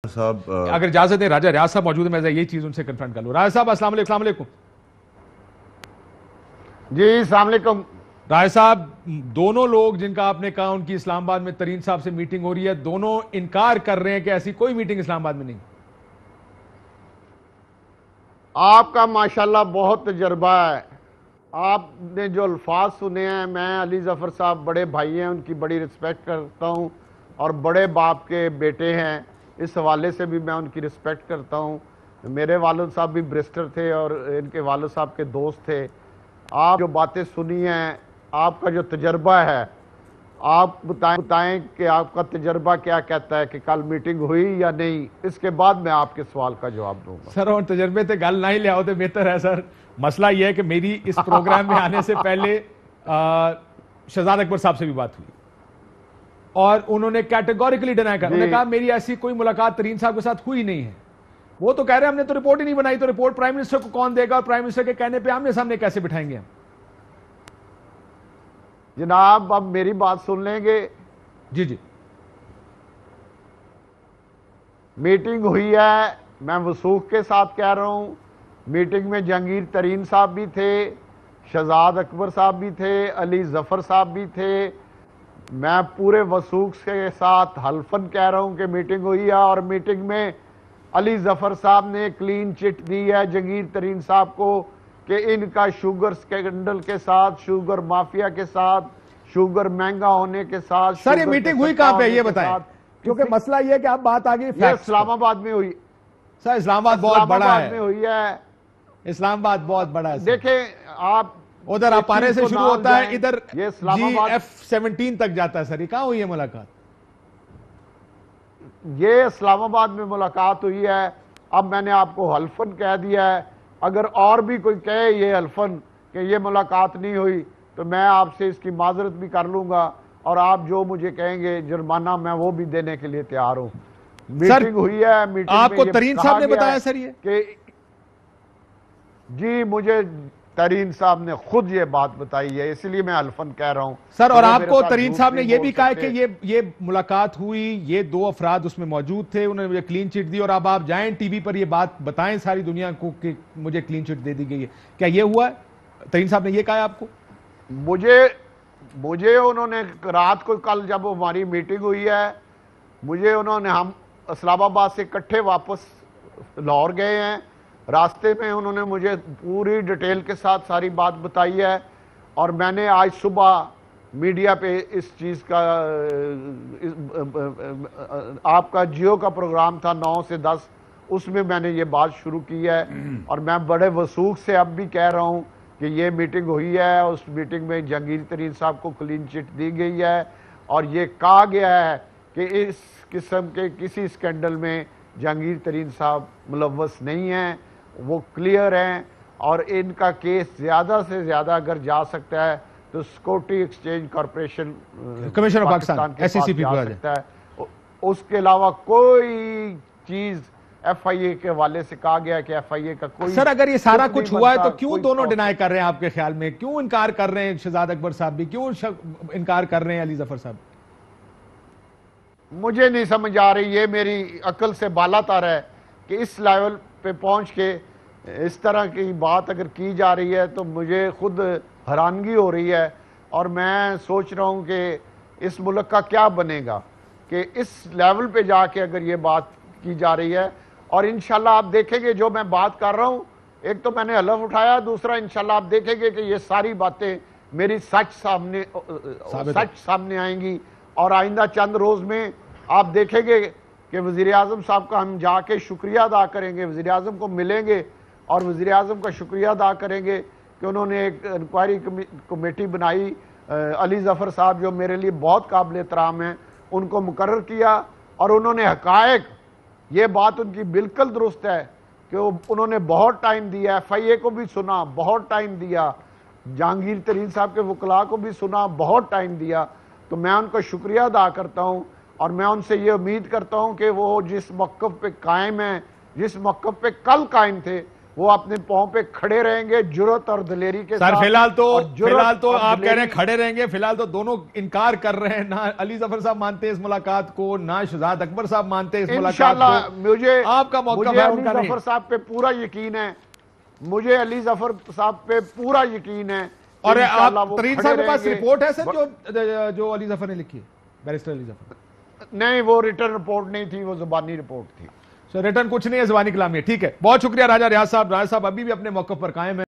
صاحب اگر اجازت ہے راجہ ریاض صاحب موجود ہے، میں یہ چیز ان سے کنفرم کر لوں. راجہ صاحب السلام علیکم. السلام علیکم جی السلام علیکم. راجہ صاحب، دونوں لوگ جن کا آپ نے کہا ان کی اسلام آباد میں ترین صاحب سے میٹنگ ہو رہی ہے، دونوں انکار کر رہے ہیں کہ ایسی کوئی میٹنگ اسلام آباد میں نہیں. آپ کا ماشاءاللہ بہت تجربہ ہے. آپ نے جو الفاظ سنے ہیں، میں علی ظفر صاحب بڑے بھائی ہیں، ان کی بڑی رسپیکٹ کرتا ہوں اور بڑے باپ کے بیٹے ہیں، اس حوالے سے بھی میں ان کی رسپیکٹ کرتا ہوں. میرے والد صاحب بھی بریسٹر تھے اور ان کے والد صاحب کے دوست تھے. آپ جو باتیں سنی ہیں، آپ کا جو تجربہ ہے، آپ بتائیں کہ آپ کا تجربہ کیا کہتا ہے کہ کل میٹنگ ہوئی یا نہیں. اس کے بعد میں آپ کے سوال کا جواب دوں گا. سر اور تجربے تے گل نہ ہی لے آؤ تو بہتر ہے سر. مسئلہ یہ ہے کہ میری اس پروگرام میں آنے سے پہلے شہزاد اکبر صاحب سے بھی بات ہوئی اور انہوں نے کیٹیگوریکلی ڈینائی کر، انہوں نے کہا میری ایسی کوئی ملاقات ترین صاحب کے ساتھ ہوئی نہیں ہے. وہ تو کہہ رہے ہیں ہم نے تو رپورٹ ہی نہیں بنائی، تو رپورٹ پرائم منسٹر کو کون دے گا اور پرائم منسٹر کے کہنے پہ آمنے سامنے کیسے بٹھائیں گے ہم؟ جناب اب میری بات سن لیں گے. جی میٹنگ ہوئی ہے، میں وثوق کے ساتھ کہہ رہا ہوں. میٹنگ میں جہانگیر ترین صاحب بھی تھے، شہزاد اکبر صاحب بھی تھے، علی ظفر صاحب بھی تھے. میں پورے وثوق کے ساتھ حلفاً کہہ رہا ہوں کہ میٹنگ ہوئی ہے، اور میٹنگ میں علی ظفر صاحب نے کلین چٹ دی ہے جہانگیر ترین صاحب کو کہ ان کا شوگر سکینڈل کے ساتھ، شوگر مافیا کے ساتھ، شوگر مہنگا ہونے کے ساتھ. سر یہ میٹنگ ہوئی کہاں پہ یہ بتائیں، کیونکہ مسئلہ یہ ہے کہ آپ بات آگئی یہ اسلام آباد میں ہوئی. سر اسلام آباد بہت بڑا اسلام آباد ہے، میں ہوئی ہے. اسلام آباد بہت بڑا ہے. دیکھیں آپ ادھر اپارے سے شروع ہوتا ہے، ادھر یہ اسلام جی آباد F-17 تک جاتا ہے. سر یہ کہاں ہوئی ہے ملاقات؟ یہ اسلام آباد میں ملاقات ہوئی ہے. اب میں نے آپ کو حلفاً کہہ دیا ہے، اگر اور بھی کوئی کہے یہ حلفاً کہ یہ ملاقات نہیں ہوئی تو میں آپ سے اس کی معذرت بھی کر لوں گا، اور آپ جو مجھے کہیں گے جرمانہ میں وہ بھی دینے کے لیے تیار ہوں. میٹنگ ہوئی ہے، میٹنگ آپ میں کو یہ ترین کہا صاحب نے گیا بتایا ہے سر یہ؟ کہ جی مجھے ترین صاحب نے خود یہ بات بتائی ہے، اس لیے میں حلفاً کہہ رہا ہوں. سر اور وہ آپ میرے کو ساتھ ترین جھوٹ صاحب نے نہیں یہ بول بھی کہا ہے سکتے. کہ یہ ملاقات ہوئی، یہ دو افراد اس میں موجود تھے، انہوں نے مجھے کلین چٹ دی، اور اب آپ جائیں ٹی وی پر یہ بات بتائیں ساری دنیا کو کہ مجھے کلین چٹ دے دی گئی ہے. کیا یہ ہوا ہے؟ ترین صاحب نے یہ کہا ہے آپ کو؟ مجھے انہوں نے رات کو کل جب ہماری میٹنگ ہوئی ہے، مجھے انہوں نے، ہم اسلام آباد سے اکٹھے واپس لاہور گئے ہیں، راستے میں انہوں نے مجھے پوری ڈیٹیل کے ساتھ ساری بات بتائی ہے. اور میں نے آج صبح میڈیا پہ اس چیز کا، آپ کا جیو کا پروگرام تھا 9 سے 10، اس میں نے یہ بات شروع کی ہے. اور میں بڑے وثوق سے اب بھی کہہ رہا ہوں کہ یہ میٹنگ ہوئی ہے. اس میٹنگ میں جہانگیر ترین صاحب کو کلین چٹ دی گئی ہے، اور یہ کہا گیا ہے کہ اس قسم کے کسی سکینڈل میں جہانگیر ترین صاحب ملوث نہیں ہیں، وہ کلیئر ہیں. اور ان کا کیس زیادہ سے زیادہ اگر جا سکتا ہے تو security exchange corporation commission of Pakistan کے پاس SEC جا سکتا ہے. اس کے علاوہ کوئی چیز ایف آئی اے کے حوالے سے کہا گیا کہ ایف آئی اے کا کوئی. سر اگر یہ سارا نہیں کچھ ہوا ہے تو بنتا، کیوں کوئی دونوں پروسیس. ڈینائی کر رہے ہیں آپ کے خیال میں؟ کیوں انکار کر رہے ہیں شہزاد اکبر صاحب بھی؟ کیوں انکار کر رہے ہیں علی ظفر صاحب؟ مجھے نہیں سمجھ آ رہی. یہ میری عقل سے بالا تر ہے کہ اس لیول پہ پہنچ کے اس طرح کی بات اگر کی جا رہی ہے تو مجھے خود حیرانگی ہو رہی ہے. اور میں سوچ رہا ہوں کہ اس ملک کا کیا بنے گا کہ اس لیول پہ جا کے اگر یہ بات کی جا رہی ہے. اور انشاءاللہ آپ دیکھیں گے جو میں بات کر رہا ہوں، ایک تو میں نے حلف اٹھایا، دوسرا انشاءاللہ آپ دیکھیں گے کہ یہ ساری باتیں میری سچ سامنے آئیں گی. اور آئندہ چند روز میں آپ دیکھیں گے کہ وزیراعظم صاحب کا ہم جا کے شکریہ ادا کریں گے، وزیراعظم کو ملیں گے اور وزیراعظم کا شکریہ ادا کریں گے کہ انہوں نے ایک انکوائری کمیٹی بنائی. علی ظفر صاحب جو میرے لیے بہت قابل احترام ہیں، ان کو مقرر کیا، اور انہوں نے حقائق، یہ بات ان کی بالکل درست ہے کہ انہوں نے بہت ٹائم دیا، ایف آئی اے کو بھی سنا، بہت ٹائم دیا، جہانگیر ترین صاحب کے وکلاء کو بھی سنا، بہت ٹائم دیا. تو میں ان کا شکریہ ادا کرتا ہوں، اور میں ان سے یہ امید کرتا ہوں کہ وہ جس موقف پہ قائم ہیں، جس موقف پہ کل قائم تھے، وہ اپنے پاؤں پہ کھڑے رہیں گے جرات اور دلیری کے سر ساتھ. فی الحال اور جرات تو اور آپ کہہ رہے ہیں دلیری- کھڑے رہیں گے، فی الحال تو دونوں انکار کر رہے ہیں، نہ علی ظفر صاحب مانتے ہیں اس ملاقات کو، نہ شہزاد اکبر صاحب مانتے ہیں اس ملاقات انشاءاللہ کو. مجھے آپ کا موقف مجھے ہے، ان علی کا نہیں. ظفر صاحب پہ پورا یقین ہے، مجھے علی ظفر صاحب پہ پورا یقین ہے کہ اور انشاءاللہ آپ وہ ترین کھڑے صاحب کے رہیں پاس گے. رپورٹ ہے سر جو علی ظفر نے لکھی ہے، بیرسٹر علی ظفر؟ نہیں، وہ ریٹرن رپورٹ نہیں تھی، وہ زبانی رپورٹ تھی. ریٹرن کچھ نہیں ہے، زبانی کلامی ہے. ٹھیک ہے، بہت شکریہ راجہ ریاض صاحب ابھی بھی اپنے موقف پر قائم ہیں.